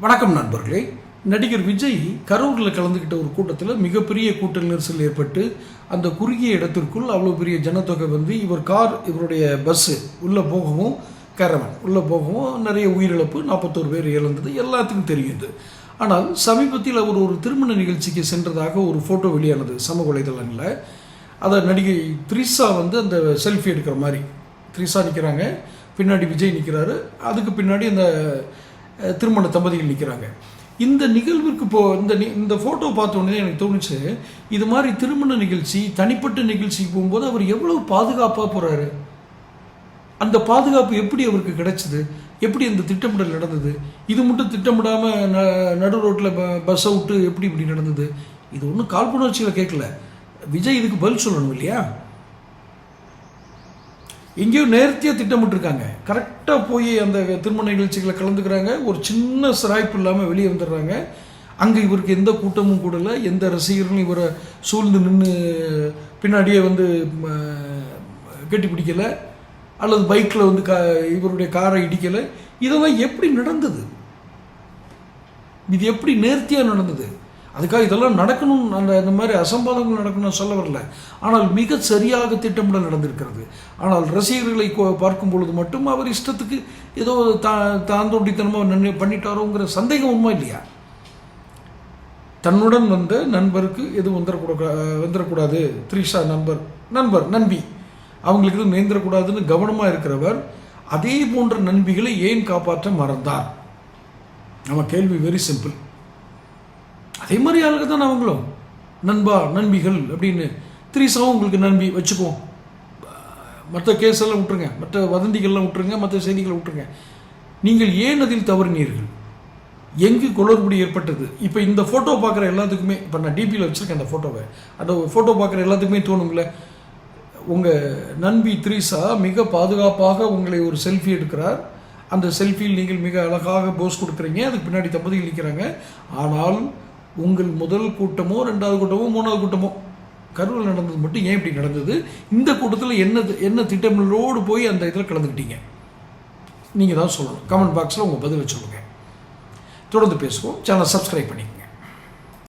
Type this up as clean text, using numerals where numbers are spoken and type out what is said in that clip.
வணக்கம் நண்பர்களே. நடிகர் விஜய் கரூரில் கலந்துக்கிட்ட ஒரு கூட்டத்தில் மிகப்பெரிய கூட்ட நெரிசல் ஏற்பட்டு அந்த குறுகிய இடத்திற்குள் அவ்வளோ பெரிய ஜனத்தொகை வந்து இவருடைய பஸ்ஸு உள்ளே போகவும் கேரவன் உள்ளே போகவும் நிறைய உயிரிழப்பு, 41 பேர் இழந்தது எல்லாத்துக்கும் தெரியுது. ஆனால் சமீபத்தில் அவர் ஒரு திருமண நிகழ்ச்சிக்கு சென்றதாக ஒரு ஃபோட்டோ வெளியானது சமூக வலைதளங்களில். அதை நடிகை த்ரிஷா வந்து அந்த செல்ஃபி எடுக்கிற மாதிரி த்ரிஷா நிற்கிறாங்க, பின்னாடி விஜய் நிற்கிறாரு, அதுக்கு பின்னாடி அந்த திருமண தம்பதிகள் நிற்கிறாங்க. இந்த நிகழ்வுக்கு இந்த ஃபோட்டோ பார்த்தோன்னே எனக்கு தோணுச்சு, இது மாதிரி திருமண நிகழ்ச்சி தனிப்பட்ட நிகழ்ச்சிக்கு போகும்போது அவர் எவ்வளவு பாதுகாப்பாக போகிறாரு. அந்த பாதுகாப்பு எப்படி அவருக்கு கிடைச்சிது, எப்படி இந்த திட்டமிடல் நடந்தது? இது மட்டும் திட்டமிடாமல் நடு ரோட்டில் பஸ்ஸை விட்டு எப்படி இப்படி நடந்தது? இது ஒன்றும் காழ்ப்புணர்ச்சியில் கேட்கல. விஜய் இதுக்கு பதில் சொல்லணும் இல்லையா? எங்கேயோ நேர்த்தியாக திட்டமிட்டுருக்காங்க. கரெக்டாக போய் அந்த திருமண நிகழ்ச்சிகளை கலந்துக்கிறாங்க, ஒரு சின்ன சிராய்ப்பு இல்லாமல் வெளியே வந்துடுறாங்க. அங்கே இவருக்கு எந்த கூட்டமும் கூடலை, எந்த ரசிகர்களும் இவரை சூழ்ந்து நின்று பின்னாடியே வந்து கட்டி பிடிக்கலை, அல்லது பைக்கில் வந்து இவருடைய காரை இடிக்கலை. இதெல்லாம் எப்படி நடந்தது? இது எப்படி நேர்த்தியாக நடந்தது? அதுக்காக இதெல்லாம் நடக்கணும், இந்த மாதிரி அசம்பாதங்கள் நடக்கணும்னு சொல்ல வரல. ஆனால் மிக சரியாக திட்டமிடல் நடந்திருக்கிறது. ஆனால் ரசிகர்களை பார்க்கும் பொழுது மட்டும் அவர் இஷ்டத்துக்கு ஏதோ தாந்தோண்டித்தனமாக பண்ணிட்டாரோங்கிற சந்தேகம் உண்மை இல்லையா? தன்னுடன் வந்த நண்பருக்கு எதுவும் வந்துடக்கூடாது, த்ரிஷா நண்பி அவங்களுக்கு எதுவும் நேர்ந்துடக்கூடாதுன்னு கவனமாக இருக்கிறவர் அதே போன்ற நண்பிகளை ஏன் காப்பாற்ற மறந்தார்? நம்ம கேள்வி வெரி சிம்பிள். அதே மாதிரி ஆளுக்கு தான் அவங்களும் நண்பிகள் அப்படின்னு. த்ரிஷாவும் உங்களுக்கு நண்பி வச்சுக்குவோம். மற்ற கேஸெல்லாம் விட்டுருங்க, மற்ற வதந்திகள்லாம் விட்டுருங்க, மற்ற செய்திகளை விட்டுருங்க. நீங்கள் ஏன் அதில் தவறினீர்கள்? எங்கு குளறுபடி ஏற்பட்டது? இப்போ இந்த ஃபோட்டோ பார்க்குற எல்லாத்துக்குமே, இப்போ நான் டிபியில் வச்சுருக்கேன் அந்த ஃபோட்டோவை, அந்த ஃபோட்டோ பார்க்குற எல்லாத்துக்குமே தோணுங்களே, உங்கள் நண்பி த்ரிஷா மிக பாதுகாப்பாக உங்களை ஒரு செல்ஃபி எடுக்கிறார். அந்த செல்ஃபியில் நீங்கள் மிக அழகாக போஸ் கொடுக்குறீங்க, அதுக்கு பின்னாடி தம்பதிகள் நிற்கிறாங்க. ஆனால் உங்கள் முதல் கூட்டமோ 2வது கூட்டமோ 3வது கூட்டமோ கரூரில் நடந்தது மட்டும் ஏன் இப்படி நடந்தது? இந்த கூட்டத்தில் என்ன திட்டமிடலோடு போய் அந்த இதில் கலந்துக்கிட்டீங்க? நீங்கள் தான் சொல்லணும். கமெண்ட் பாக்ஸில் உங்கள் பதிலை சொல்லுங்கள். தொடர்ந்து பேசுவோம். சேனல் சப்ஸ்கிரைப் பண்ணி